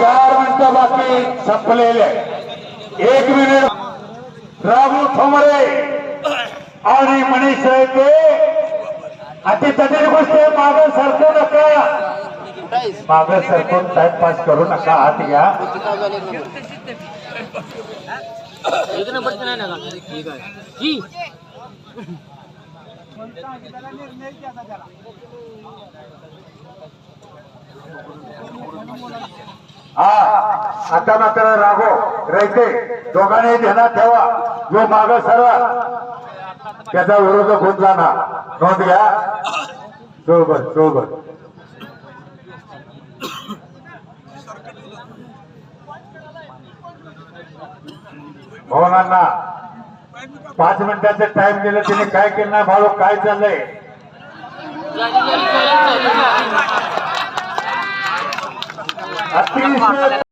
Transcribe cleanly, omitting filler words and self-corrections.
4 मिनिटं बाकी संपलेले. 1 मिनिट राघू ठोंबरे आणि मनीष रेटे. अति जटिल गोष्ट मागे सरकू नका, मागे सरकून टाइमपास करू नका. हात घ्या. हा आता मात्र राघो रयते दोघांनी ध्यानात ठेवा. जो माग सरवा त्याचा विरोधक होत जाणार. नोंद घ्या. सोबत भवनांना 5 मिनिटाचं टाइम दिलं. तिने काय केलं नाही भाऊ, काय चाललंय अतिशय